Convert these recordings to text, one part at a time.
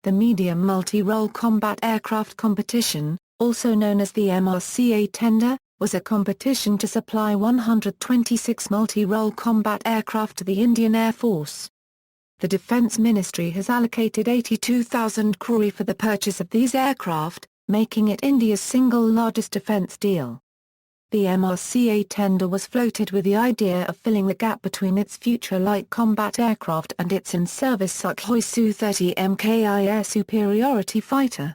The Medium Multi-Role Combat Aircraft Competition, also known as the MRCA tender, was a competition to supply 126 multi-role combat aircraft to the Indian Air Force. The Defence Ministry has allocated 82,000 crore for the purchase of these aircraft, making it India's single largest defence deal. The MRCA tender was floated with the idea of filling the gap between its future light combat aircraft and its in-service Sukhoi Su-30MKI air superiority fighter.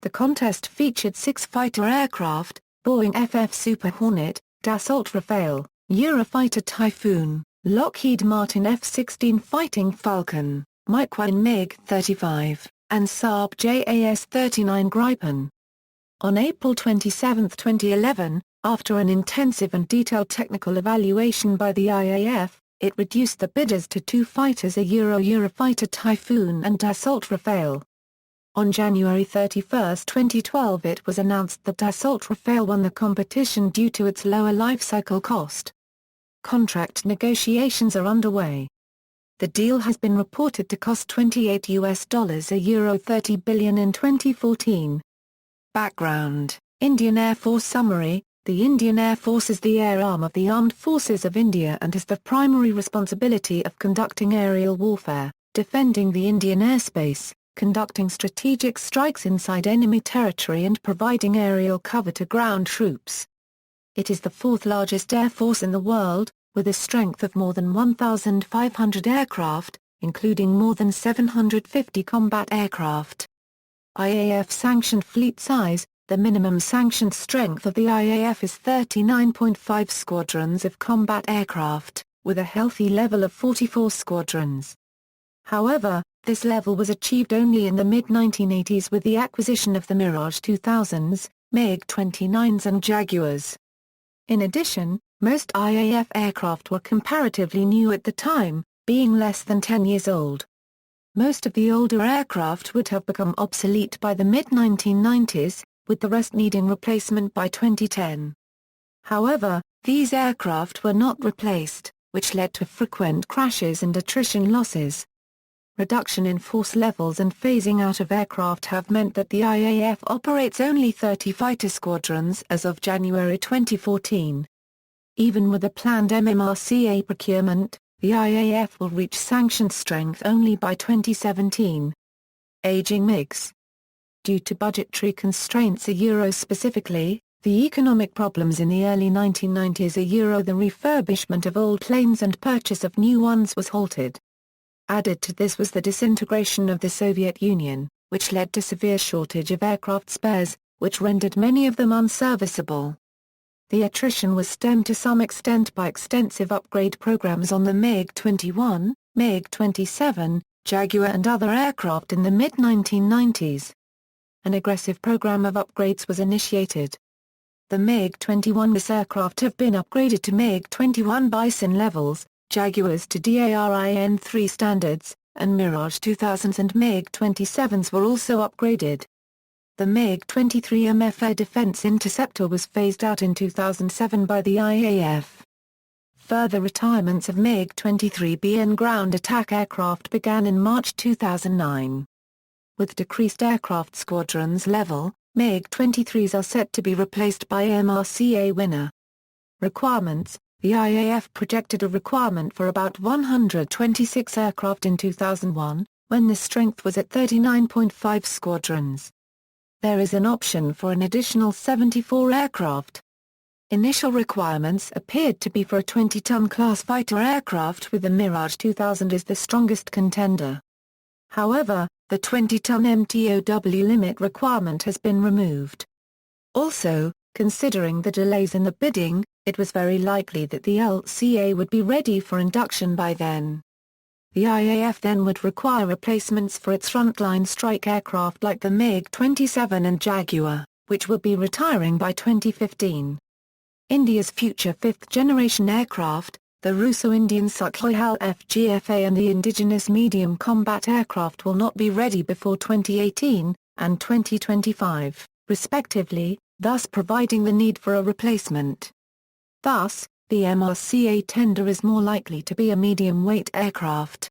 The contest featured 6 fighter aircraft: Boeing F Super Hornet, Dassault Rafale, Eurofighter Typhoon, Lockheed Martin F-16 Fighting Falcon, Mikoyan MiG-35, and Saab JAS 39 Gripen. On April 27, 2011, after an intensive and detailed technical evaluation by the IAF, it reduced the bidders to 2 fighters: Eurofighter Typhoon and Dassault Rafale. On January 31, 2012, it was announced that Dassault Rafale won the competition due to its lower lifecycle cost. Contract negotiations are underway. The deal has been reported to cost $28 €30 billion in 2014. Background: Indian Air Force Summary. The Indian Air Force is the air arm of the Armed Forces of India and has the primary responsibility of conducting aerial warfare, defending the Indian airspace, conducting strategic strikes inside enemy territory and providing aerial cover to ground troops. It is the 4th largest air force in the world, with a strength of more than 1,500 aircraft, including more than 750 combat aircraft. IAF-sanctioned fleet size. The minimum sanctioned strength of the IAF is 39.5 squadrons of combat aircraft, with a healthy level of 44 squadrons. However, this level was achieved only in the mid-1980s with the acquisition of the Mirage 2000s, MiG-29s and Jaguars. In addition, most IAF aircraft were comparatively new at the time, being less than 10 years old. Most of the older aircraft would have become obsolete by the mid-1990s, with the rest needing replacement by 2010. However, these aircraft were not replaced, which led to frequent crashes and attrition losses. Reduction in force levels and phasing out of aircraft have meant that the IAF operates only 30 fighter squadrons as of January 2014. Even with a planned MMRCA procurement, the IAF will reach sanctioned strength only by 2017. Aging MiGs. Due to budgetary constraints specifically, the economic problems in the early 1990s the refurbishment of old planes and purchase of new ones was halted. Added to this was the disintegration of the Soviet Union, which led to severe shortage of aircraft spares, which rendered many of them unserviceable. The attrition was stemmed to some extent by extensive upgrade programs on the MiG-21, MiG-27, Jaguar and other aircraft in the mid-1990s. An aggressive program of upgrades was initiated. The MiG-21 aircraft have been upgraded to MiG-21 Bison levels, Jaguars to DARIN-3 standards, and Mirage 2000s and MiG-27s were also upgraded. The MiG-23M air defense interceptor was phased out in 2007 by the IAF. Further retirements of MiG-23B ground attack aircraft began in March 2009. With decreased aircraft squadrons level, MiG-23s are set to be replaced by MRCA winner. Requirements: the IAF projected a requirement for about 126 aircraft in 2001, when the strength was at 39.5 squadrons. There is an option for an additional 74 aircraft. Initial requirements appeared to be for a 20-ton class fighter aircraft, with the Mirage 2000 as the strongest contender. However, the 20-ton MTOW limit requirement has been removed. Also, considering the delays in the bidding, it was very likely that the LCA would be ready for induction by then. The IAF then would require replacements for its frontline strike aircraft like the MiG-27 and Jaguar, which would be retiring by 2015. India's future fifth-generation aircraft, the Russo-Indian Sukhoi Su-30MKI and the indigenous medium combat aircraft will not be ready before 2018 and 2025, respectively, thus providing the need for a replacement. Thus, the MRCA tender is more likely to be a medium-weight aircraft.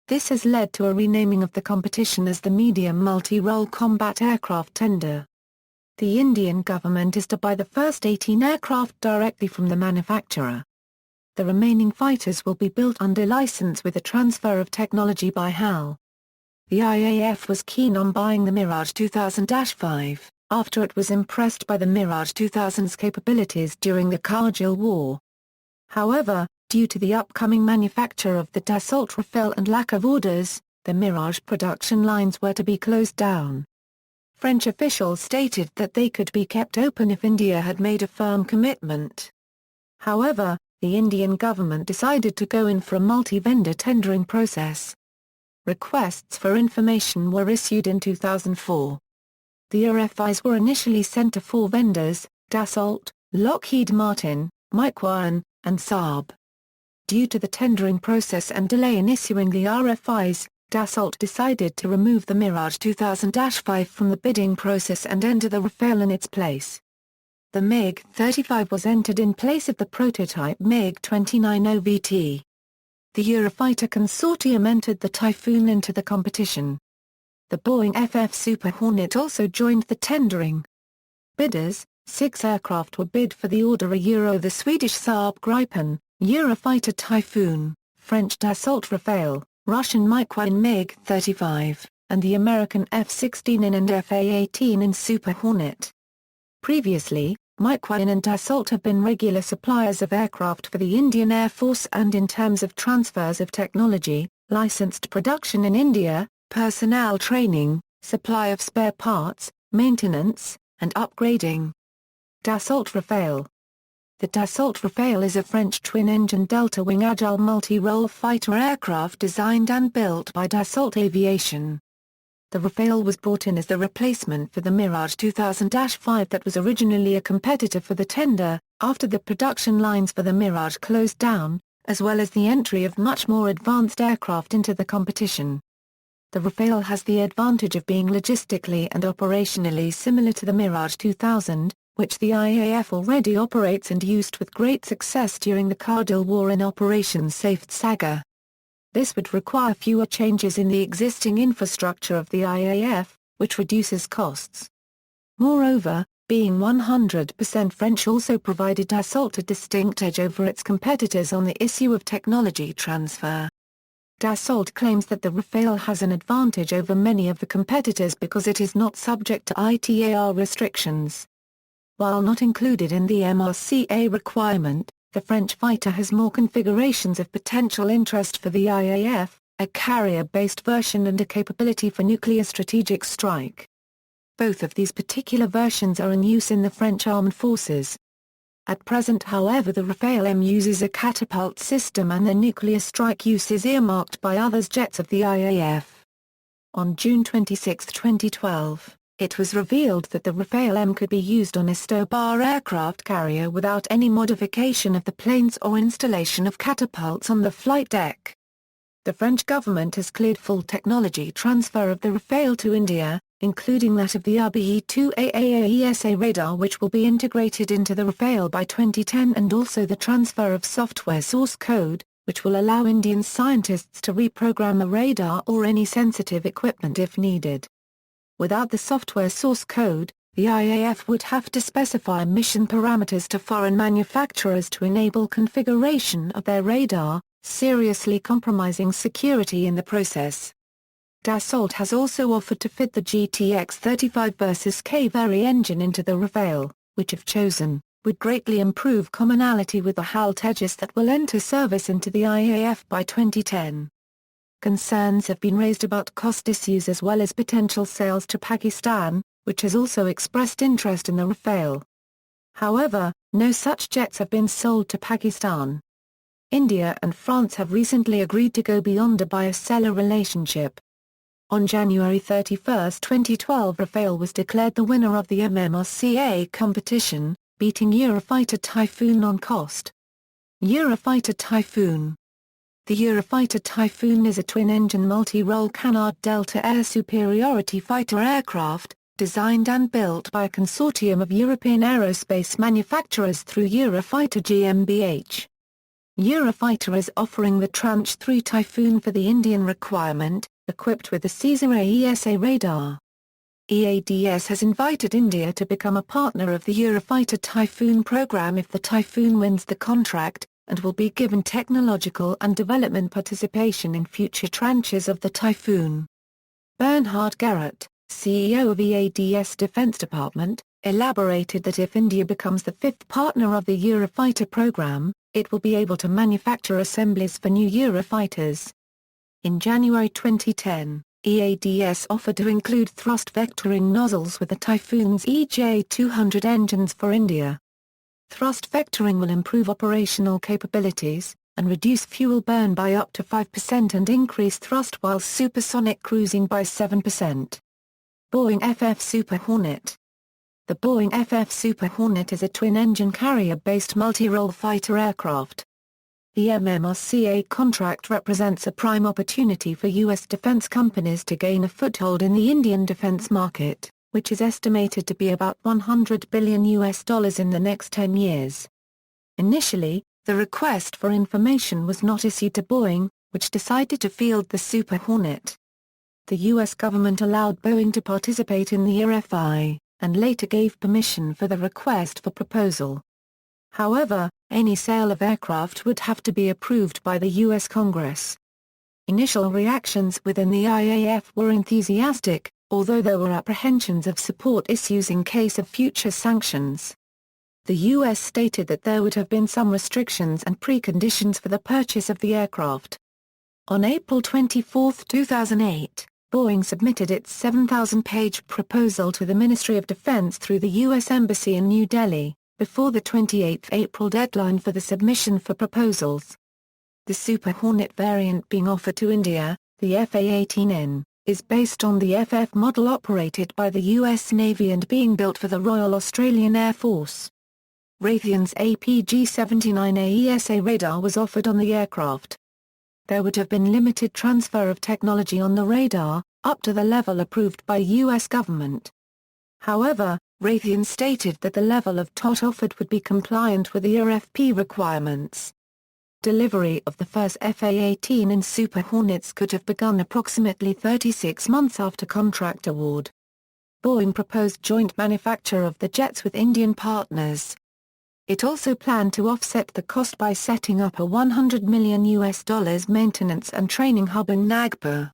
This has led to a renaming of the competition as the Medium Multi-Role Combat Aircraft Tender. The Indian government is to buy the first 18 aircraft directly from the manufacturer. The remaining fighters will be built under license with a transfer of technology by HAL. The IAF was keen on buying the Mirage 2000-5, after it was impressed by the Mirage 2000's capabilities during the Kargil War. However, due to the upcoming manufacture of the Dassault Rafale and lack of orders, the Mirage production lines were to be closed down. French officials stated that they could be kept open if India had made a firm commitment. However, the Indian government decided to go in for a multi-vendor tendering process. Requests for information were issued in 2004. The RFIs were initially sent to 4 vendors: Dassault, Lockheed Martin, Mikoyan, and Saab. Due to the tendering process and delay in issuing the RFIs, Dassault decided to remove the Mirage 2000-5 from the bidding process and enter the Rafale in its place. The MiG-35 was entered in place of the prototype MiG-29 OVT. The Eurofighter consortium entered the Typhoon into the competition. The Boeing F Super Hornet also joined the tendering. Bidders: 6 aircraft were bid for the order: the Swedish Saab Gripen, Eurofighter Typhoon, French Dassault Rafale, Russian Mikoyan MiG-35, and the American F-16 and F/A-18 in Super Hornet. Previously, Mikoyan and Dassault have been regular suppliers of aircraft for the Indian Air Force, and in terms of transfers of technology, licensed production in India, personnel training, supply of spare parts, maintenance, and upgrading. Dassault Rafale. The Dassault Rafale is a French twin-engine delta-wing agile multi-role fighter aircraft designed and built by Dassault Aviation. The Rafale was brought in as the replacement for the Mirage 2000-5 that was originally a competitor for the tender, after the production lines for the Mirage closed down, as well as the entry of much more advanced aircraft into the competition. The Rafale has the advantage of being logistically and operationally similar to the Mirage 2000, which the IAF already operates and used with great success during the Kargil War in Operation Safe Saga. This would require fewer changes in the existing infrastructure of the IAF, which reduces costs. Moreover, being 100% French also provided Dassault a distinct edge over its competitors on the issue of technology transfer. Dassault claims that the Rafale has an advantage over many of the competitors because it is not subject to ITAR restrictions. While not included in the MRCA requirement, the French fighter has more configurations of potential interest for the IAF, a carrier-based version and a capability for nuclear strategic strike. Both of these particular versions are in use in the French armed forces. At present, however, the Rafale M uses a catapult system and the nuclear strike use is earmarked by other jets of the IAF. On June 26, 2012, it was revealed that the Rafale M could be used on a Stobar aircraft carrier without any modification of the planes or installation of catapults on the flight deck. The French government has cleared full technology transfer of the Rafale to India, including that of the RBE-2 radar, which will be integrated into the Rafale by 2010, and also the transfer of software source code, which will allow Indian scientists to reprogram the radar or any sensitive equipment if needed. Without the software source code, the IAF would have to specify mission parameters to foreign manufacturers to enable configuration of their radar, seriously compromising security in the process. Dassault has also offered to fit the GTX 35 vs K-Vari engine into the Rafale, which if chosen, would greatly improve commonality with the HAL Tejas that will enter service into the IAF by 2010. Concerns have been raised about cost issues as well as potential sales to Pakistan, which has also expressed interest in the Rafale. However, no such jets have been sold to Pakistan. India and France have recently agreed to go beyond a buyer-seller relationship. On January 31, 2012, Rafale was declared the winner of the MMRCA competition, beating Eurofighter Typhoon on cost. Eurofighter Typhoon. The Eurofighter Typhoon is a twin-engine multi-role canard delta air superiority fighter aircraft, designed and built by a consortium of European aerospace manufacturers through Eurofighter GmbH. Eurofighter is offering the Tranche 3 Typhoon for the Indian requirement, equipped with the Caesar AESA radar. EADS has invited India to become a partner of the Eurofighter Typhoon program if the Typhoon wins the contract, and will be given technological and development participation in future tranches of the Typhoon. Bernhard Garrett, CEO of EADS Defense Department, elaborated that if India becomes the fifth partner of the Eurofighter program, it will be able to manufacture assemblies for new Eurofighters. In January 2010, EADS offered to include thrust vectoring nozzles with the Typhoon's EJ-200 engines for India. Thrust vectoring will improve operational capabilities, and reduce fuel burn by up to 5% and increase thrust while supersonic cruising by 7%. Boeing F Super Hornet. The Boeing F Super Hornet is a twin-engine carrier-based multi-role fighter aircraft. The MMRCA contract represents a prime opportunity for U.S. defense companies to gain a foothold in the Indian defense market, which is estimated to be about $100 billion in the next 10 years. Initially, the request for information was not issued to Boeing, which decided to field the Super Hornet. The U.S. government allowed Boeing to participate in the RFI, and later gave permission for the request for proposal. However, any sale of aircraft would have to be approved by the U.S. Congress. Initial reactions within the IAF were enthusiastic, although there were apprehensions of support issues in case of future sanctions. The U.S. stated that there would have been some restrictions and preconditions for the purchase of the aircraft. On April 24, 2008, Boeing submitted its 7,000-page proposal to the Ministry of Defense through the U.S. Embassy in New Delhi, before the 28 April deadline for the submission for proposals. The Super Hornet variant being offered to India, the FA-18N, is based on the FF model operated by the U.S. Navy and being built for the Royal Australian Air Force. Raytheon's APG-79 AESA radar was offered on the aircraft. There would have been limited transfer of technology on the radar, up to the level approved by U.S. government. However, Raytheon stated that the level of TOT offered would be compliant with the RFP requirements. Delivery of the first FA-18 and Super Hornets could have begun approximately 36 months after contract award. Boeing proposed joint manufacture of the jets with Indian partners. It also planned to offset the cost by setting up a $100 million maintenance and training hub in Nagpur.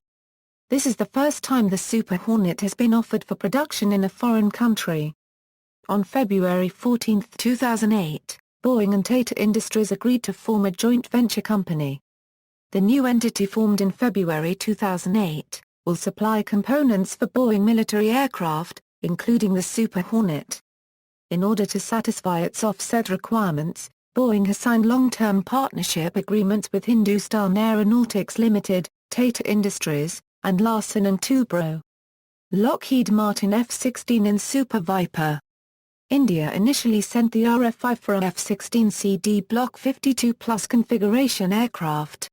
This is the first time the Super Hornet has been offered for production in a foreign country. On February 14, 2008, Boeing and Tata Industries agreed to form a joint venture company. The new entity formed in February 2008, will supply components for Boeing military aircraft, including the Super Hornet. In order to satisfy its offset requirements, Boeing has signed long-term partnership agreements with Hindustan Aeronautics Limited, Tata Industries, and Larsen & Toubro. Lockheed Martin F-16 and Super Viper. India initially sent the RFI for a F-16CD Block 52 Plus configuration aircraft.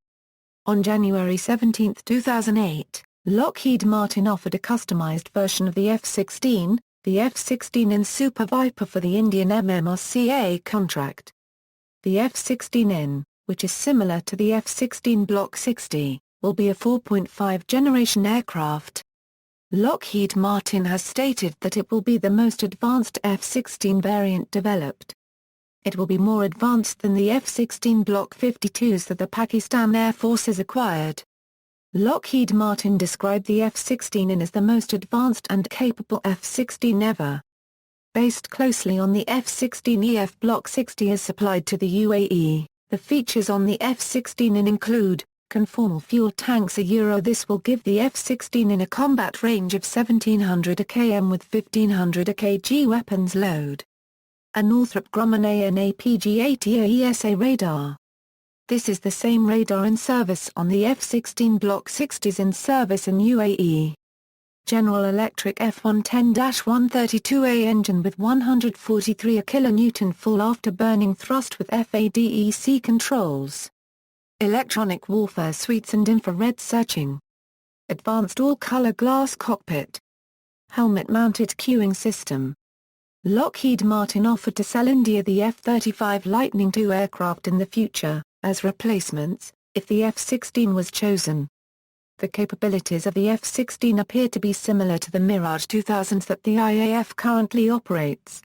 On January 17, 2008, Lockheed Martin offered a customized version of the F-16, the F-16 and Super Viper for the Indian MMRCA contract. The F-16N, which is similar to the F-16 Block 60, will be a 4.5 generation aircraft. Lockheed Martin has stated that it will be the most advanced F-16 variant developed. It will be more advanced than the F-16 Block 52s that the Pakistan Air Force has acquired. Lockheed Martin described the F-16N as the most advanced and capable F-16 ever. Based closely on the F-16EF Block 60 as supplied to the UAE, the features on the F-16N include conformal fuel tanks. This will give the F-16 a combat range of 1700 km with 1500 kg weapons load. A Northrop Grumman AN APG-80 AESA radar. This is the same radar in service on the F-16 Block 60s in service in UAE. General Electric F-110-132A engine with 143 kN full afterburning thrust with FADEC controls. Electronic warfare suites and infrared searching. Advanced all-color glass cockpit. Helmet-mounted cueing system. Lockheed Martin offered to sell India the F-35 Lightning II aircraft in the future, as replacements, if the F-16 was chosen. The capabilities of the F-16 appear to be similar to the Mirage 2000s that the IAF currently operates.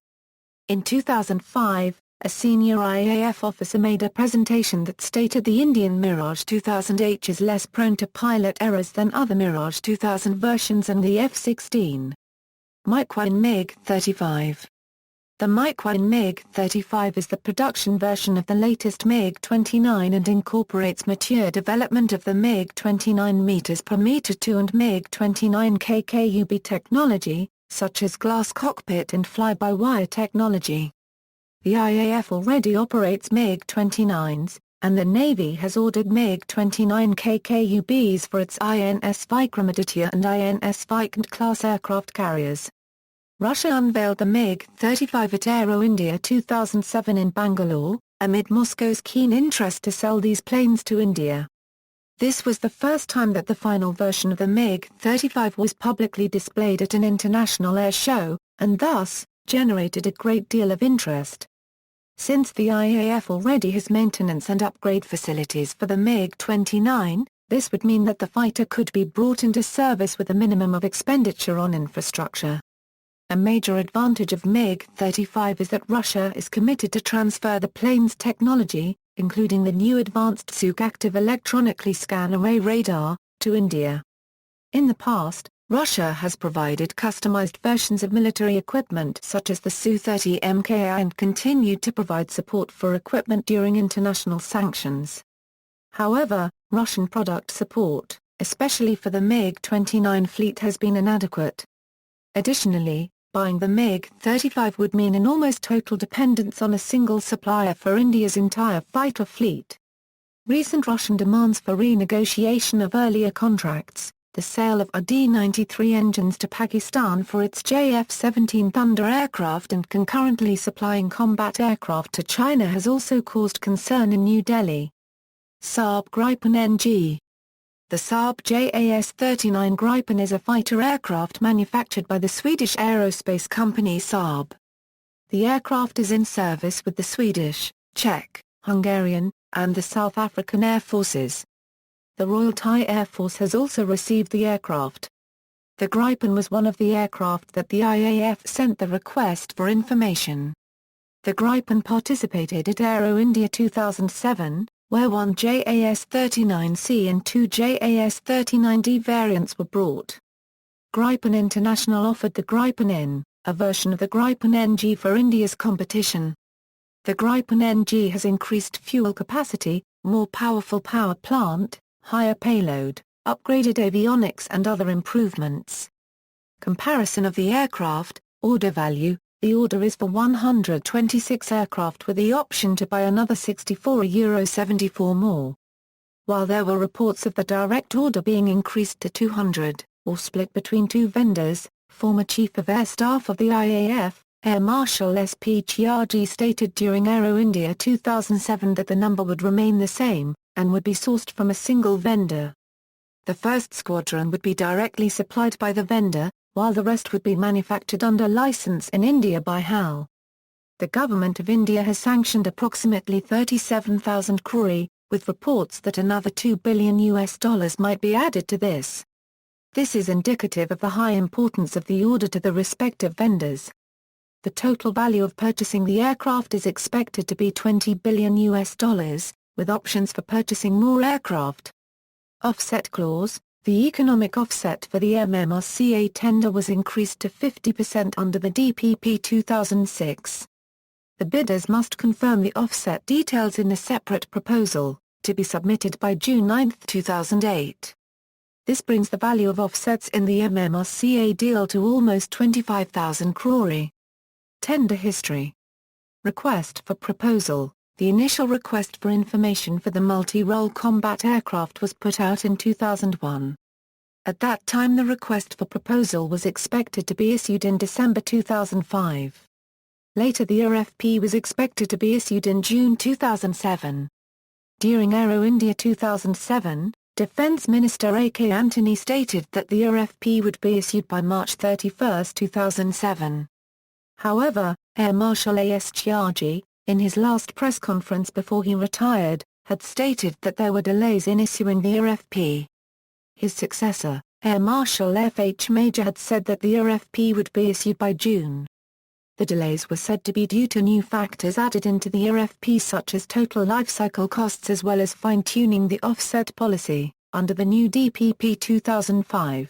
In 2005, a senior IAF officer made a presentation that stated the Indian Mirage 2000H is less prone to pilot errors than other Mirage 2000 versions and the F-16. Mikoyan MiG-35. The Mikoyan MiG-35 is the production version of the latest MiG-29 and incorporates mature development of the MiG-29 m/m2 and MiG-29 KKUB technology, such as glass cockpit and fly-by-wire technology. The IAF already operates MiG-29s, and the Navy has ordered MiG-29 KKUBs for its INS Vikramaditya and INS Vikant class aircraft carriers. Russia unveiled the MiG-35 at Aero India 2007 in Bangalore, amid Moscow's keen interest to sell these planes to India. This was the first time that the final version of the MiG-35 was publicly displayed at an international air show, and thus, generated a great deal of interest. Since the IAF already has maintenance and upgrade facilities for the MiG-29, this would mean that the fighter could be brought into service with a minimum of expenditure on infrastructure. A major advantage of MiG-35 is that Russia is committed to transfer the plane's technology, including the new advanced Suk active electronically scan array radar, to India. In the past, Russia has provided customized versions of military equipment such as the Su-30MKI and continued to provide support for equipment during international sanctions. However, Russian product support, especially for the MiG-29 fleet, has been inadequate. Additionally, buying the MiG-35 would mean an almost total dependence on a single supplier for India's entire fighter fleet. Recent Russian demands for renegotiation of earlier contracts, the sale of D-93 engines to Pakistan for its JF-17 Thunder aircraft and concurrently supplying combat aircraft to China has also caused concern in New Delhi. Saab Gripen NG. The Saab JAS 39 Gripen is a fighter aircraft manufactured by the Swedish aerospace company Saab. The aircraft is in service with the Swedish, Czech, Hungarian, and the South African Air Forces. The Royal Thai Air Force has also received the aircraft. The Gripen was one of the aircraft that the IAF sent the request for information. The Gripen participated at Aero India 2007, where one JAS-39C and two JAS-39D variants were brought. Gripen International offered the Gripen N, a version of the Gripen NG for India's competition. The Gripen NG has increased fuel capacity, more powerful power plant, higher payload, upgraded avionics and other improvements. Comparison of the aircraft, order value. The order is for 126 aircraft with the option to buy another 64 €74 more. While there were reports of the direct order being increased to 200, or split between two vendors, former Chief of Air Staff of the IAF, Air Marshal S.P. Chiarji stated during Aero India 2007 that the number would remain the same, and would be sourced from a single vendor. The first squadron would be directly supplied by the vendor, while the rest would be manufactured under license in India by HAL. The Government of India has sanctioned approximately 37,000 crore, with reports that another $2 billion might be added to this. This is indicative of the high importance of the order to the respective vendors. The total value of purchasing the aircraft is expected to be $20 billion, with options for purchasing more aircraft. Offset clause. The economic offset for the MMRCA tender was increased to 50% under the DPP 2006. The bidders must confirm the offset details in a separate proposal, to be submitted by June 9, 2008. This brings the value of offsets in the MMRCA deal to almost 25,000 crore. Tender history. Request for proposal. The initial request for information for the multi-role combat aircraft was put out in 2001. At that time the request for proposal was expected to be issued in December 2005. Later the RFP was expected to be issued in June 2007. During Aero India 2007, Defence Minister A.K. Antony stated that the RFP would be issued by March 31, 2007. However, Air Marshal A.S. Chiarji, in his last press conference before he retired, had stated that there were delays in issuing the RFP. His successor, Air Marshal F.H. Major, had said that the RFP would be issued by June. The delays were said to be due to new factors added into the RFP, such as total lifecycle costs as well as fine-tuning the offset policy, under the new DPP 2005.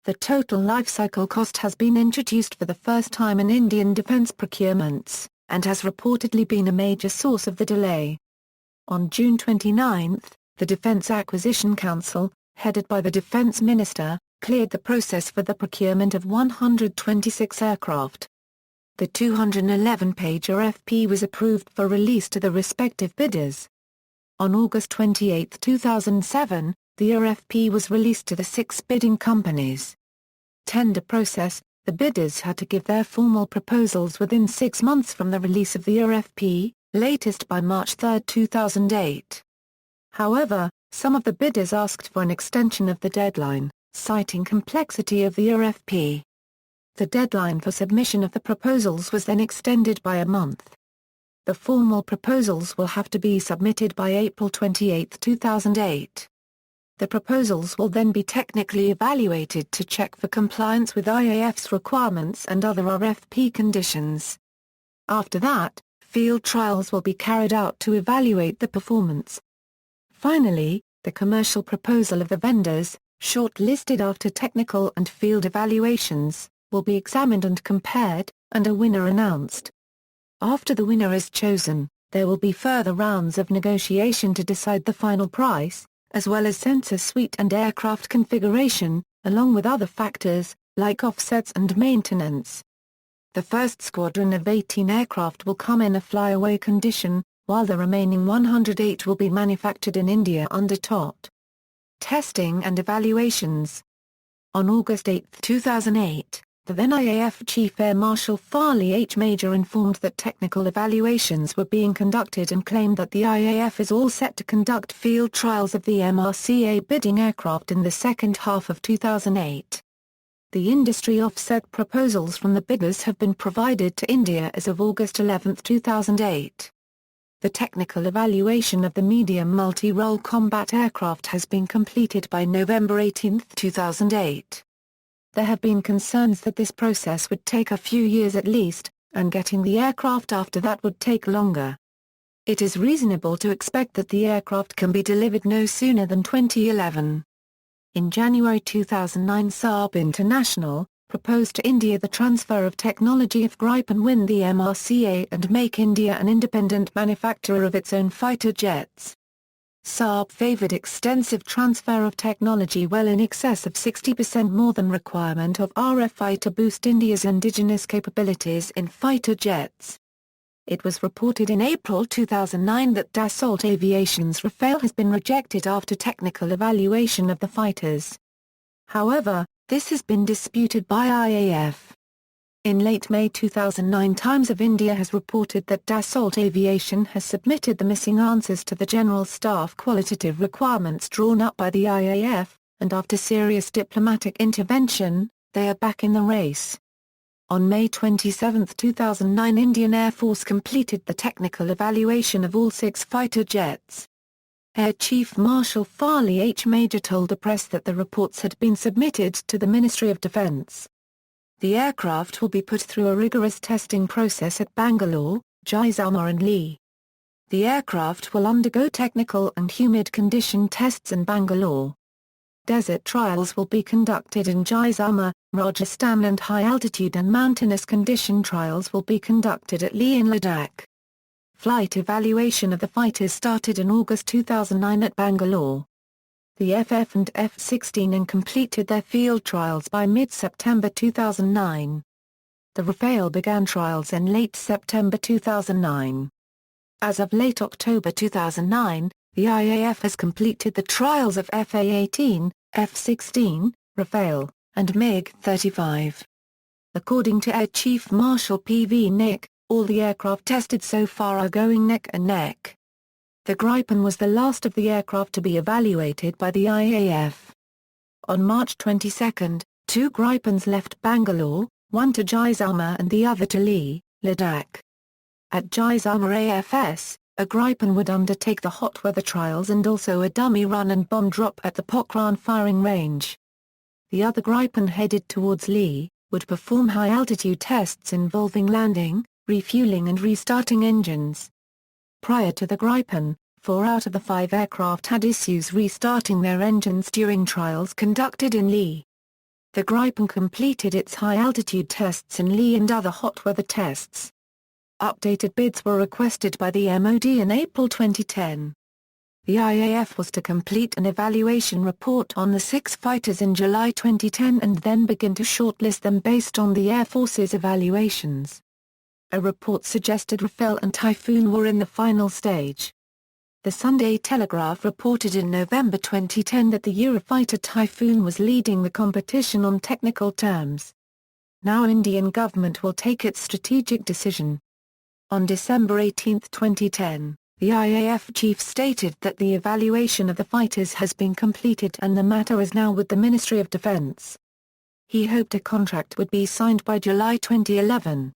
The total lifecycle cost has been introduced for the first time in Indian defence procurements, and has reportedly been a major source of the delay. On June 29, the Defence Acquisition Council, headed by the Defence Minister, cleared the process for the procurement of 126 aircraft. The 211-page RFP was approved for release to the respective bidders. On August 28, 2007, the RFP was released to the 6 bidding companies. Tender process: the bidders had to give their formal proposals within 6 months from the release of the RFP, latest by March 3, 2008. However, some of the bidders asked for an extension of the deadline, citing complexity of the RFP. The deadline for submission of the proposals was then extended by a month. The formal proposals will have to be submitted by April 28, 2008. The proposals will then be technically evaluated to check for compliance with IAF's requirements and other RFP conditions. After that, field trials will be carried out to evaluate the performance. Finally, the commercial proposal of the vendors, shortlisted after technical and field evaluations, will be examined and compared, and a winner announced. After the winner is chosen, there will be further rounds of negotiation to decide the final price, as well as sensor suite and aircraft configuration, along with other factors, like offsets and maintenance. The first squadron of 18 aircraft will come in a flyaway condition, while the remaining 108 will be manufactured in India under TOT. Testing and evaluations. On August 8, 2008, the then IAF Chief Air Marshal Farley H. Major informed that technical evaluations were being conducted and claimed that the IAF is all set to conduct field trials of the MRCA bidding aircraft in the second half of 2008. The industry offset proposals from the bidders have been provided to India as of August 11, 2008. The technical evaluation of the medium multi-role combat aircraft has been completed by November 18, 2008. There have been concerns that this process would take a few years at least, and getting the aircraft after that would take longer. It is reasonable to expect that the aircraft can be delivered no sooner than 2011. In January 2009, Saab International proposed to India the transfer of technology of Gripen win the MRCA and make India an independent manufacturer of its own fighter jets. Saab favored extensive transfer of technology well in excess of 60% more than requirement of RFI to boost India's indigenous capabilities in fighter jets. It was reported in April 2009 that Dassault Aviation's Rafale has been rejected after technical evaluation of the fighters. However, this has been disputed by IAF. In late May 2009, Times of India has reported that Dassault Aviation has submitted the missing answers to the General Staff qualitative requirements drawn up by the IAF, and after serious diplomatic intervention, they are back in the race. On May 27, 2009, Indian Air Force completed the technical evaluation of all 6 fighter jets. Air Chief Marshal Farley H. Major told the press that the reports had been submitted to the Ministry of Defence. The aircraft will be put through a rigorous testing process at Bangalore, Jaisalmer and Leh. The aircraft will undergo technical and humid condition tests in Bangalore. Desert trials will be conducted in Jaisalmer, Rajasthan, and high-altitude and mountainous condition trials will be conducted at Leh in Ladakh. Flight evaluation of the fighters started in August 2009 at Bangalore. The FF and F-16 completed their field trials by mid-September 2009. The Rafale began trials in late September 2009. As of late October 2009, the IAF has completed the trials of FA-18, F-16, Rafale, and MiG-35. According to Air Chief Marshal P.V. Nick, all the aircraft tested so far are going neck and neck. The Gripen was the last of the aircraft to be evaluated by the IAF. On March 22, 2 Gripens left Bangalore, one to Jaisalmer and the other to Leh, Ladakh. At Jaisalmer AFS, A Gripen would undertake the hot weather trials and also a dummy run and bomb drop at the Pokhran firing range. The other Gripen headed towards Lee, would perform high-altitude tests involving landing, refueling and restarting engines. Prior to the Gripen, 4 out of the 5 aircraft had issues restarting their engines during trials conducted in Lee. The Gripen completed its high-altitude tests in Lee and other hot weather tests. Updated bids were requested by the MOD in April 2010. The IAF was to complete an evaluation report on the 6 fighters in July 2010 and then begin to shortlist them based on the Air Force's evaluations. A report suggested Rafale and Typhoon were in the final stage. The Sunday Telegraph reported in November 2010 that the Eurofighter Typhoon was leading the competition on technical terms. Now Indian government will take its strategic decision. On December 18, 2010, the IAF chief stated that the evaluation of the fighters has been completed and the matter is now with the Ministry of Defense. He hoped a contract would be signed by July 2011.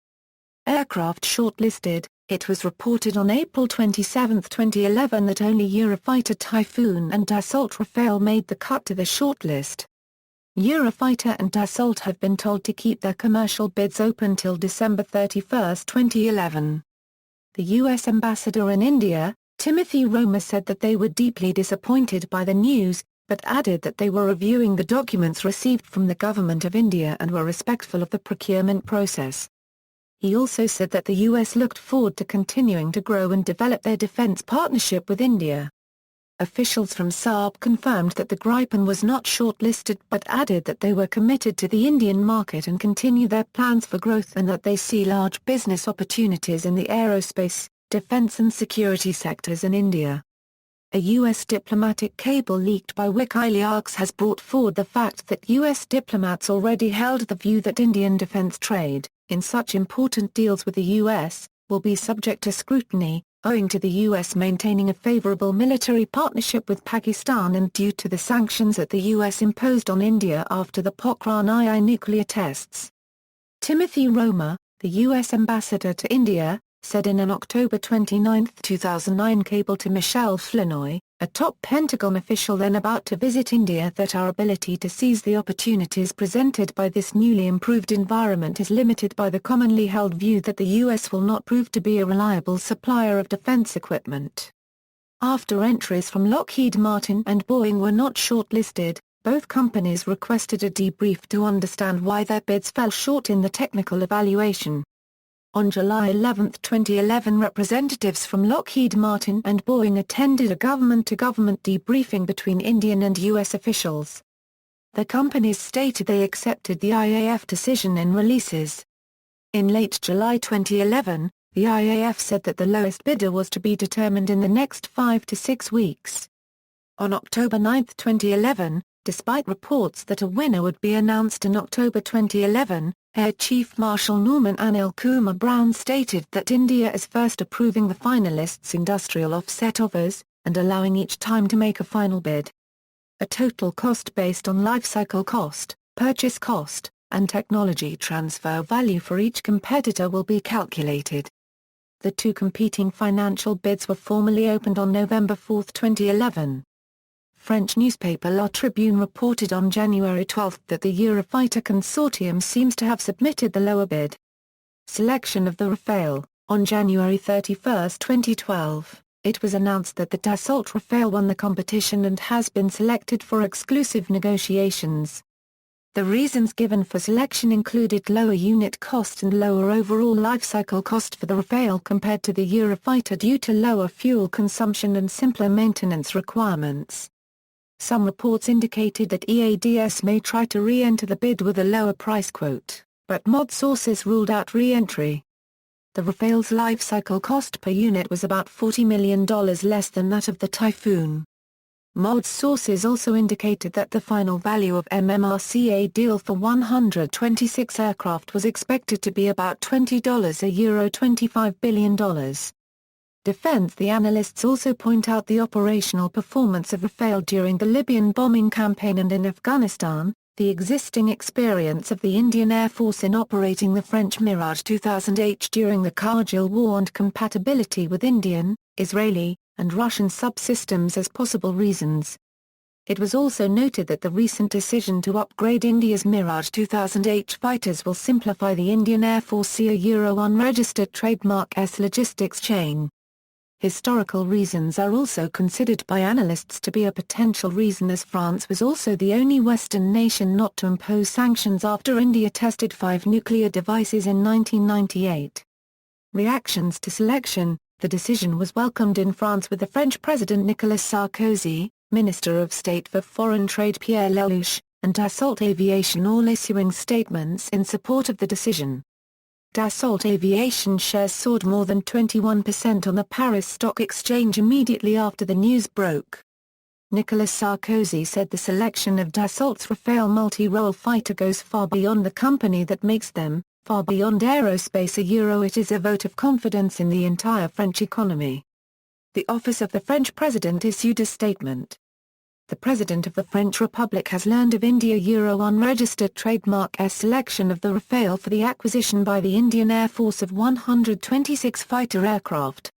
Aircraft shortlisted. It was reported on April 27, 2011 that only Eurofighter Typhoon and Dassault Rafale made the cut to the shortlist. Eurofighter and Dassault have been told to keep their commercial bids open till December 31, 2011. The U.S. ambassador in India, Timothy Romer, said that they were deeply disappointed by the news, but added that they were reviewing the documents received from the Government of India and were respectful of the procurement process. He also said that the U.S. looked forward to continuing to grow and develop their defense partnership with India. Officials from Saab confirmed that the Gripen was not shortlisted but added that they were committed to the Indian market and continue their plans for growth and that they see large business opportunities in the aerospace, defense and security sectors in India. A U.S. diplomatic cable leaked by WikiLeaks has brought forward the fact that U.S. diplomats already held the view that Indian defense trade, in such important deals with the U.S., will be subject to scrutiny, owing to the U.S. maintaining a favorable military partnership with Pakistan and due to the sanctions that the U.S. imposed on India after the Pokhran II nuclear tests. Timothy Romer, the U.S. ambassador to India, said in an October 29, 2009 cable to Michelle Flournoy, a top Pentagon official then about to visit India, that our ability to seize the opportunities presented by this newly improved environment is limited by the commonly held view that the U.S. will not prove to be a reliable supplier of defense equipment. After entries from Lockheed Martin and Boeing were not shortlisted, both companies requested a debrief to understand why their bids fell short in the technical evaluation. On July 11, 2011, representatives from Lockheed Martin and Boeing attended a government-to-government debriefing between Indian and U.S. officials. The companies stated they accepted the IAF decision in releases. In late July 2011, the IAF said that the lowest bidder was to be determined in the next 5 to 6 weeks. On October 9, 2011, despite reports that a winner would be announced in October 2011, Air Chief Marshal Norman Anil Kumar Brown stated that India is first approving the finalists' industrial offset offers, and allowing each time to make a final bid. A total cost based on lifecycle cost, purchase cost, and technology transfer value for each competitor will be calculated. The two competing financial bids were formally opened on November 4, 2011. French newspaper La Tribune reported on January 12 that the Eurofighter consortium seems to have submitted the lower bid. Selection of the Rafale. On January 31, 2012, it was announced that the Dassault Rafale won the competition and has been selected for exclusive negotiations. The reasons given for selection included lower unit cost and lower overall lifecycle cost for the Rafale compared to the Eurofighter due to lower fuel consumption and simpler maintenance requirements. Some reports indicated that EADS may try to re-enter the bid with a lower price quote, but MOD sources ruled out re-entry. The Rafale's life cycle cost per unit was about $40 million less than that of the Typhoon. MOD sources also indicated that the final value of MMRCA deal for 126 aircraft was expected to be about $20 $25 billion. Defense. The analysts also point out the operational performance of Rafale during the Libyan bombing campaign and in Afghanistan, the existing experience of the Indian Air Force in operating the French Mirage 2000H during the Kargil War and compatibility with Indian, Israeli, and Russian subsystems as possible reasons. It was also noted that the recent decision to upgrade India's Mirage 2000H fighters will simplify the Indian Air Force Euro unregistered trademark S logistics chain. Historical reasons are also considered by analysts to be a potential reason, as France was also the only Western nation not to impose sanctions after India tested 5 nuclear devices in 1998. Reactions to selection. The decision was welcomed in France, with the French President Nicolas Sarkozy, Minister of State for Foreign Trade Pierre Lelouch, and Dassault Aviation all issuing statements in support of the decision. Dassault Aviation shares soared more than 21% on the Paris Stock Exchange immediately after the news broke. Nicolas Sarkozy said the selection of Dassault's Rafale multi-role fighter goes far beyond the company that makes them, far beyond aerospace. It is a vote of confidence in the entire French economy. The office of the French president issued a statement. The President of the French Republic has learned of India Euro unregistered trademark S selection of the Rafale for the acquisition by the Indian Air Force of 126 fighter aircraft.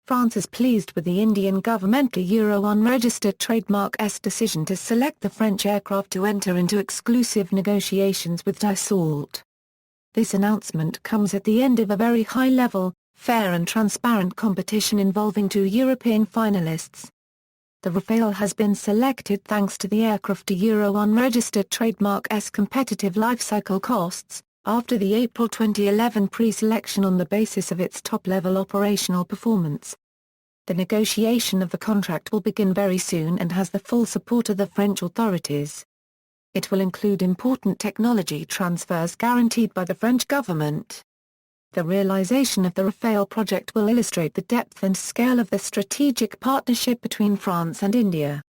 France is pleased with the Indian governmental Euro unregistered trademark S decision to select the French aircraft to enter into exclusive negotiations with Dassault. This announcement comes at the end of a very high-level, fair and transparent competition involving 2 European finalists. The Rafale has been selected thanks to the aircraft Euro unregistered trademark S competitive lifecycle costs, after the April 2011 pre-selection on the basis of its top-level operational performance. The negotiation of the contract will begin very soon and has the full support of the French authorities. It will include important technology transfers guaranteed by the French government. The realization of the Rafale project will illustrate the depth and scale of the strategic partnership between France and India.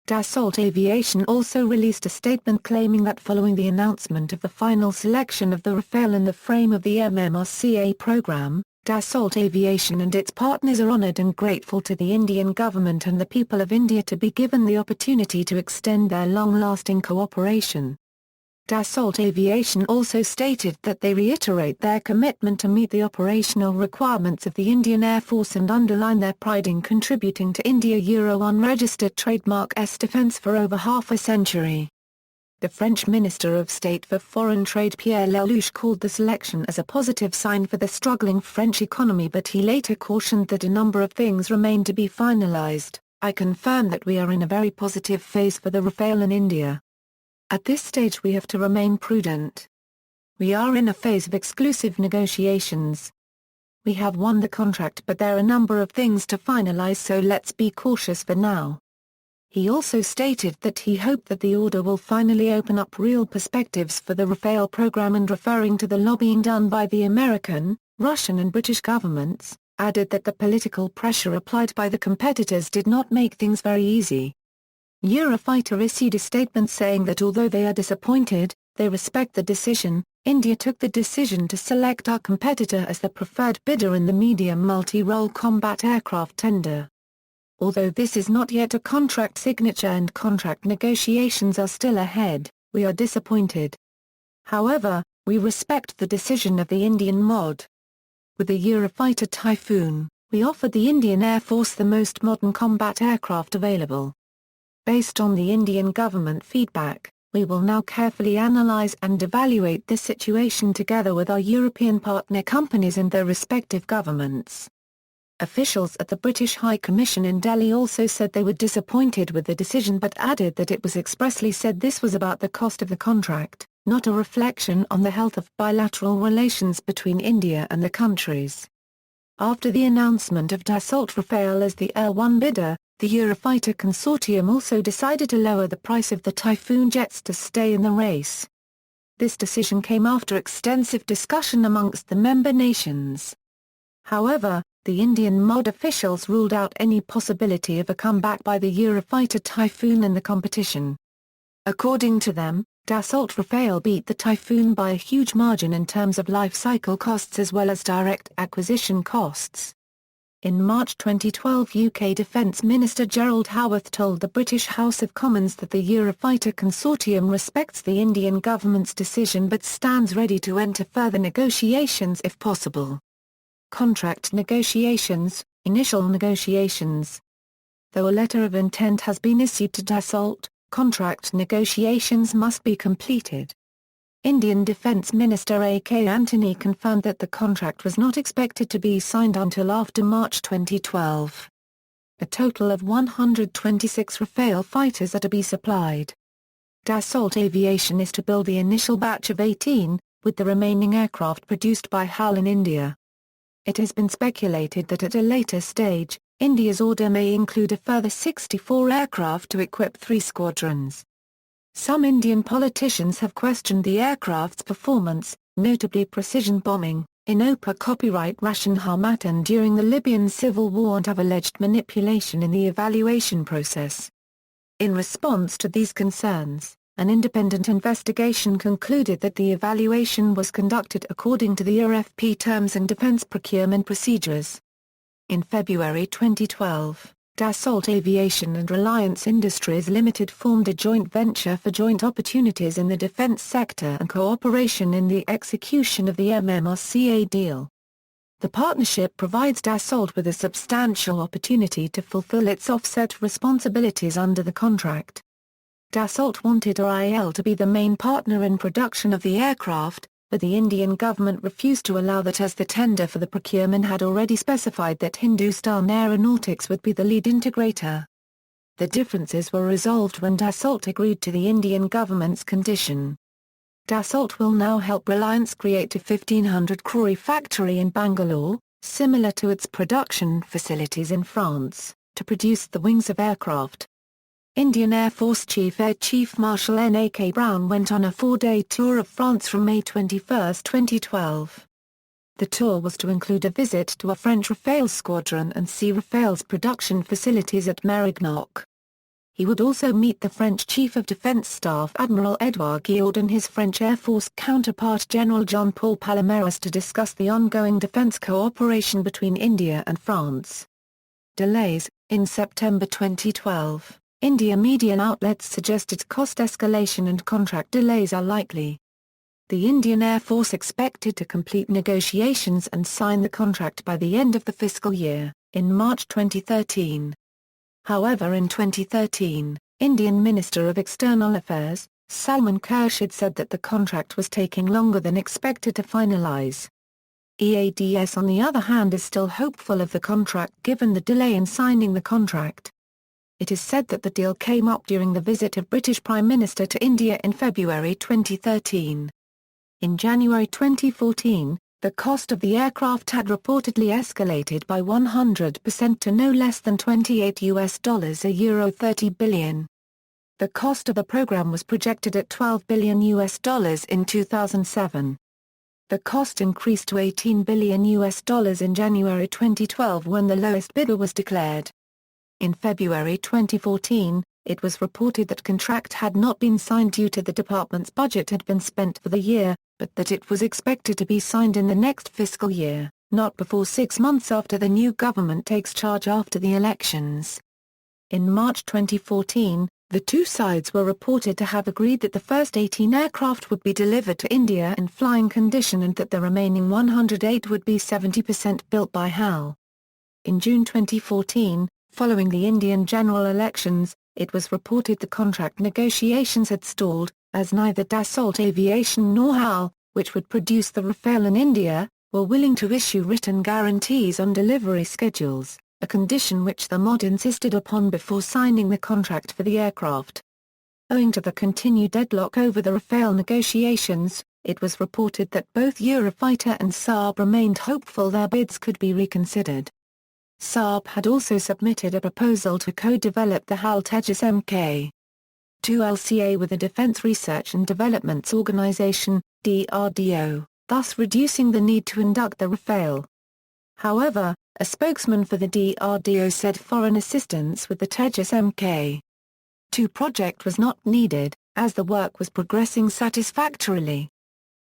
Dassault Aviation also released a statement claiming that following the announcement of the final selection of the Rafale in the frame of the MMRCA program, Dassault Aviation and its partners are honored and grateful to the Indian government and the people of India to be given the opportunity to extend their long-lasting cooperation. Dassault Aviation also stated that they reiterate their commitment to meet the operational requirements of the Indian Air Force and underline their pride in contributing to India Euro unregistered trademark S defense for over half a century. The French Minister of State for Foreign Trade Pierre Lelouch called the selection as a positive sign for the struggling French economy, but he later cautioned that a number of things remain to be finalized. I confirm that we are in a very positive phase for the Rafale in India. At this stage we have to remain prudent. We are in a phase of exclusive negotiations. We have won the contract, but there are a number of things to finalize, so let's be cautious for now. He also stated that he hoped that the order will finally open up real perspectives for the Rafale program, and referring to the lobbying done by the American, Russian and British governments, added that the political pressure applied by the competitors did not make things very easy. Eurofighter issued a statement saying that although they are disappointed, they respect the decision. India took the decision to select our competitor as the preferred bidder in the medium multi-role combat aircraft tender. Although this is not yet a contract signature and contract negotiations are still ahead, we are disappointed. However, we respect the decision of the Indian MOD. With the Eurofighter Typhoon, we offered the Indian Air Force the most modern combat aircraft available. Based on the Indian government feedback, we will now carefully analyze and evaluate this situation together with our European partner companies and their respective governments. Officials at the British High Commission in Delhi also said they were disappointed with the decision, but added that it was expressly said this was about the cost of the contract, not a reflection on the health of bilateral relations between India and the countries. After the announcement of Dassault Rafale as the L1 bidder, the Eurofighter consortium also decided to lower the price of the Typhoon jets to stay in the race. This decision came after extensive discussion amongst the member nations. However, the Indian MOD officials ruled out any possibility of a comeback by the Eurofighter Typhoon in the competition. According to them, Dassault Rafale beat the Typhoon by a huge margin in terms of life cycle costs as well as direct acquisition costs. In March 2012, UK Defence Minister Gerald Howarth told the British House of Commons that the Eurofighter consortium respects the Indian government's decision but stands ready to enter further negotiations if possible. Contract negotiations, initial negotiations. Though a letter of intent has been issued to Dassault, contract negotiations must be completed. Indian Defence Minister A.K. Antony confirmed that the contract was not expected to be signed until after March 2012. A total of 126 Rafale fighters are to be supplied. Dassault Aviation is to build the initial batch of 18, with the remaining aircraft produced by HAL in India. It has been speculated that at a later stage, India's order may include a further 64 aircraft to equip 3 squadrons. Some Indian politicians have questioned the aircraft's performance, notably precision bombing, INOPA copyright Ration Harmattan during the Libyan civil war, and have alleged manipulation in the evaluation process. In response to these concerns, an independent investigation concluded that the evaluation was conducted according to the RFP terms and defense procurement procedures. In February 2012, Dassault Aviation and Reliance Industries Limited formed a joint venture for joint opportunities in the defense sector and cooperation in the execution of the MMRCA deal. The partnership provides Dassault with a substantial opportunity to fulfill its offset responsibilities under the contract. Dassault wanted RIL to be the main partner in production of the aircraft, but the Indian government refused to allow that, as the tender for the procurement had already specified that Hindustan Aeronautics would be the lead integrator. The differences were resolved when Dassault agreed to the Indian government's condition. Dassault will now help Reliance create a 1500 crore factory in Bangalore, similar to its production facilities in France, to produce the wings of aircraft. Indian Air Force Air Chief Marshal N.A.K. Brown went on a 4-day tour of France from May 21, 2012. The tour was to include a visit to a French Rafale squadron and see Rafale's production facilities at Mérignac. He would also meet the French Chief of Defence Staff Admiral Edouard Guillaud and his French Air Force counterpart General Jean-Paul Palomares to discuss the ongoing defence cooperation between India and France. Delays. In September 2012, India media outlets suggested cost escalation and contract delays are likely. The Indian Air Force expected to complete negotiations and sign the contract by the end of the fiscal year, in March 2013. However, in 2013, Indian Minister of External Affairs, Salman Khurshid, said that the contract was taking longer than expected to finalize. EADS, on the other hand, is still hopeful of the contract given the delay in signing the contract. It is said that the deal came up during the visit of British Prime Minister to India in February 2013. In January 2014, the cost of the aircraft had reportedly escalated by 100% to no less than $28 a euro 30 billion. The cost of the program was projected at $12 billion in 2007. The cost increased to $18 billion in January 2012 when the lowest bidder was declared. In February 2014, it was reported that contract had not been signed due to the department's budget had been spent for the year, but that it was expected to be signed in the next fiscal year, not before 6 months after the new government takes charge after the elections. In March 2014, the two sides were reported to have agreed that the first 18 aircraft would be delivered to India in flying condition and that the remaining 108 would be 70% built by HAL. In June 2014, following the Indian general elections, it was reported the contract negotiations had stalled, as neither Dassault Aviation nor HAL, which would produce the Rafale in India, were willing to issue written guarantees on delivery schedules, a condition which the MOD insisted upon before signing the contract for the aircraft. Owing to the continued deadlock over the Rafale negotiations, it was reported that both Eurofighter and Saab remained hopeful their bids could be reconsidered. Saab had also submitted a proposal to co-develop the HAL Tejas Mk. 2 LCA with the Defense Research and Development Organization, DRDO, thus reducing the need to induct the Rafale. However, a spokesman for the DRDO said foreign assistance with the Tejas Mk. 2 project was not needed, as the work was progressing satisfactorily.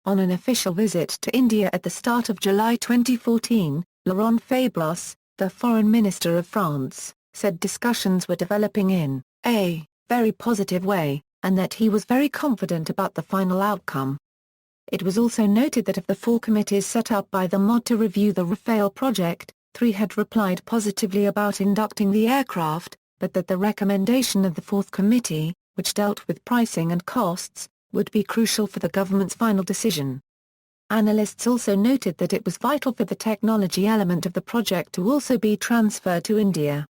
On an official visit to India at the start of July 2014, Laurent Fabius, The Foreign Minister of France, said discussions were developing in a very positive way, and that he was very confident about the final outcome. It was also noted that of the 4 committees set up by the MOD to review the Rafale project, 3 had replied positively about inducting the aircraft, but that the recommendation of the 4th committee, which dealt with pricing and costs, would be crucial for the government's final decision. Analysts also noted that it was vital for the technology element of the project to also be transferred to India.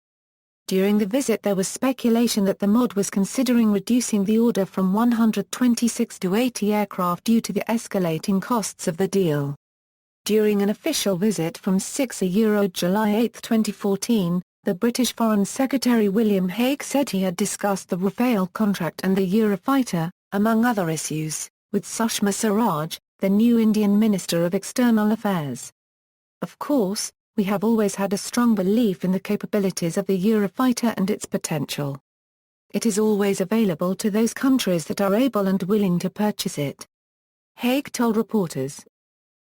During the visit there was speculation that the MOD was considering reducing the order from 126 to 80 aircraft due to the escalating costs of the deal. During an official visit from July 8, 2014, the British Foreign Secretary William Hague said he had discussed the Rafale contract and the Eurofighter, among other issues, with Sushma Swaraj, the new Indian Minister of External Affairs. Of course, we have always had a strong belief in the capabilities of the Eurofighter and its potential. It is always available to those countries that are able and willing to purchase it. Hague told reporters.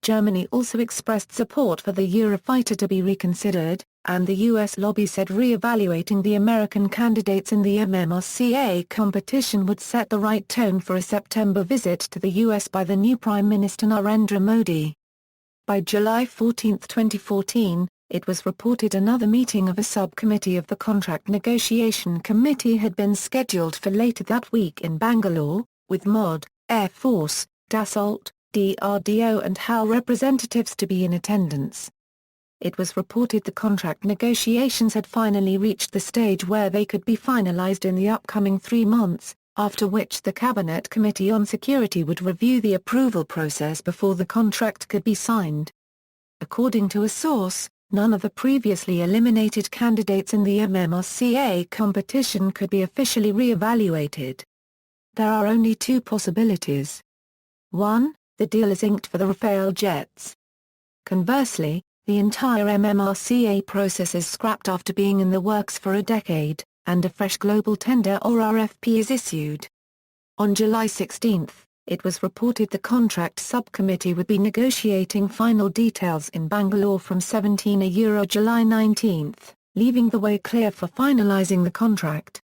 Germany also expressed support for the Eurofighter to be reconsidered, and the U.S. lobby said re-evaluating the American candidates in the MMRCA competition would set the right tone for a September visit to the U.S. by the new Prime Minister Narendra Modi. By July 14, 2014, it was reported another meeting of a subcommittee of the Contract Negotiation Committee had been scheduled for later that week in Bangalore, with MOD, Air Force, Dassault, DRDO and HAL representatives to be in attendance. It was reported the contract negotiations had finally reached the stage where they could be finalized in the upcoming 3 months, after which the Cabinet Committee on Security would review the approval process before the contract could be signed. According to a source, none of the previously eliminated candidates in the MMRCA competition could be officially re-evaluated. There are only 2 possibilities. 1. The deal is inked for the Rafale jets. Conversely, the entire MMRCA process is scrapped after being in the works for a decade, and a fresh global tender or RFP is issued. On July 16, it was reported the contract subcommittee would be negotiating final details in Bangalore from July 19, leaving the way clear for finalizing the contract.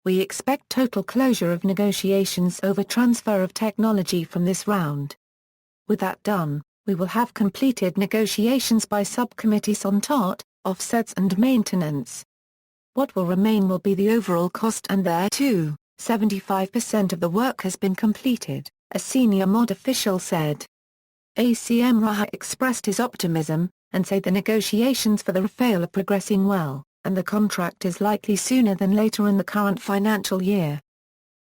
We expect total closure of negotiations over transfer of technology from this round. With that done, we will have completed negotiations by subcommittees on TOT, offsets and maintenance. What will remain will be the overall cost, and there too, 75% of the work has been completed, a senior MOD official said. ACM Raha expressed his optimism, and said the negotiations for the Rafale are progressing well, and the contract is likely sooner than later in the current financial year.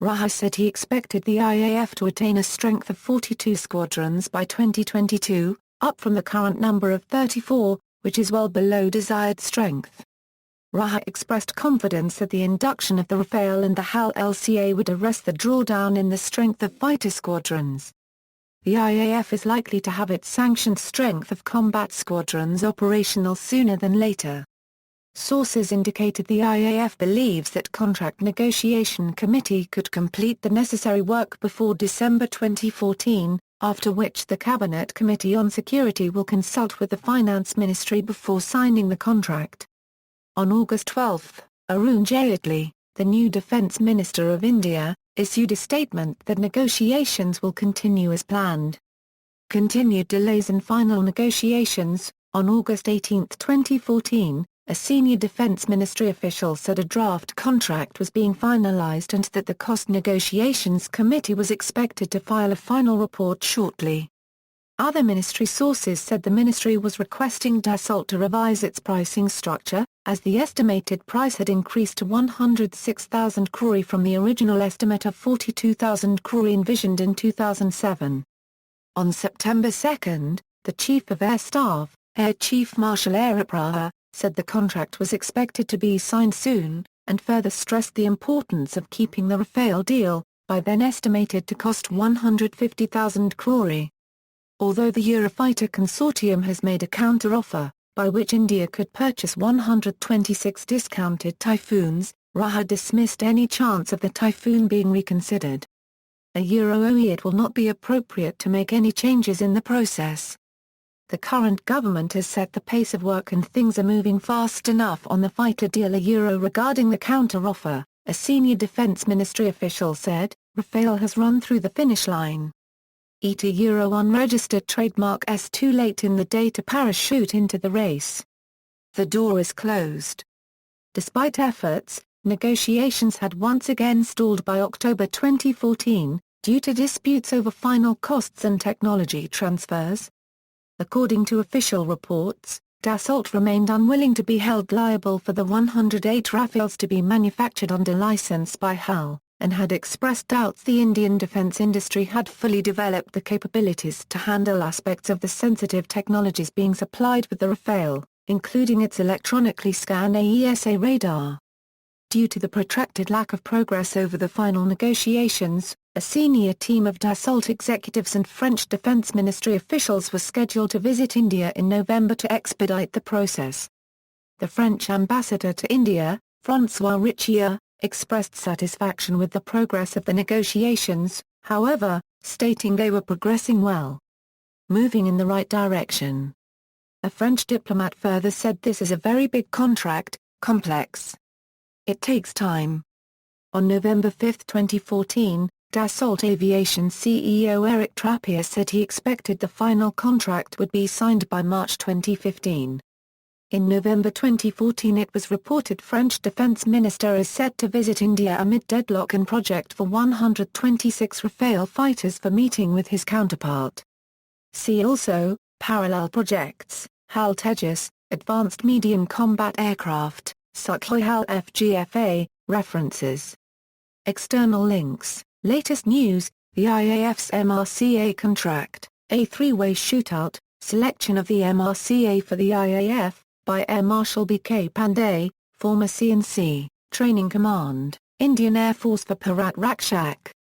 Raha said he expected the IAF to attain a strength of 42 squadrons by 2022, up from the current number of 34, which is well below desired strength. Raha expressed confidence that the induction of the Rafale and the HAL LCA would arrest the drawdown in the strength of fighter squadrons. The IAF is likely to have its sanctioned strength of combat squadrons operational sooner than later. Sources indicated the IAF believes that Contract Negotiation Committee could complete the necessary work before December 2014, after which the Cabinet Committee on Security will consult with the Finance Ministry before signing the contract. On August 12, Arun Jaitley, the new Defence Minister of India, issued a statement that negotiations will continue as planned. Continued delays in final negotiations. On August 18, 2014, a senior Defence Ministry official said a draft contract was being finalised and that the Cost Negotiations Committee was expected to file a final report shortly. Other ministry sources said the ministry was requesting Dassault to revise its pricing structure, as the estimated price had increased to 106,000 crore from the original estimate of 42,000 crore envisioned in 2007. On September 2, the Chief of Air Staff, Air Chief Marshal Air, said the contract was expected to be signed soon, and further stressed the importance of keeping the Rafale deal, by then estimated to cost 150,000 crore. Although the Eurofighter consortium has made a counter-offer, by which India could purchase 126 discounted Typhoons, Raha dismissed any chance of the Typhoon being reconsidered. It will not be appropriate to make any changes in the process. the current government has set the pace of work and things are moving fast enough on the fighter deal. Regarding the counter-offer, a senior defense ministry official said, Rafale has run through the finish line. Unregistered trademark S too late in the day to parachute into the race. The door is closed. Despite efforts, negotiations had once again stalled by October 2014, due to disputes over final costs and technology transfers. According to official reports, Dassault remained unwilling to be held liable for the 108 Rafales to be manufactured under license by HAL, and had expressed doubts the Indian defense industry had fully developed the capabilities to handle aspects of the sensitive technologies being supplied with the Rafale, including its electronically scanned AESA radar. Due to the protracted lack of progress over the final negotiations, a senior team of Dassault executives and French Defense Ministry officials was scheduled to visit India in November to expedite the process. The French ambassador to India, François Richier, expressed satisfaction with the progress of the negotiations, however, stating they were progressing well. Moving in the right direction. A French diplomat further said this is a very big contract, complex. It takes time. On November 5, 2014, Dassault Aviation CEO Eric Trappier said he expected the final contract would be signed by March 2015. In November 2014 it was reported French Defense Minister is set to visit India amid deadlock in project for 126 Rafale fighters for meeting with his counterpart. See also, Parallel Projects, HAL Tejas, Advanced Medium Combat Aircraft, Sukhoi FGFA, References. External links. Latest news, the IAF's MRCA contract, a three-way shootout, selection of the MRCA for the IAF, by Air Marshal B.K. Pandey, former CNC, Training Command, Indian Air Force for Parat Rakshak.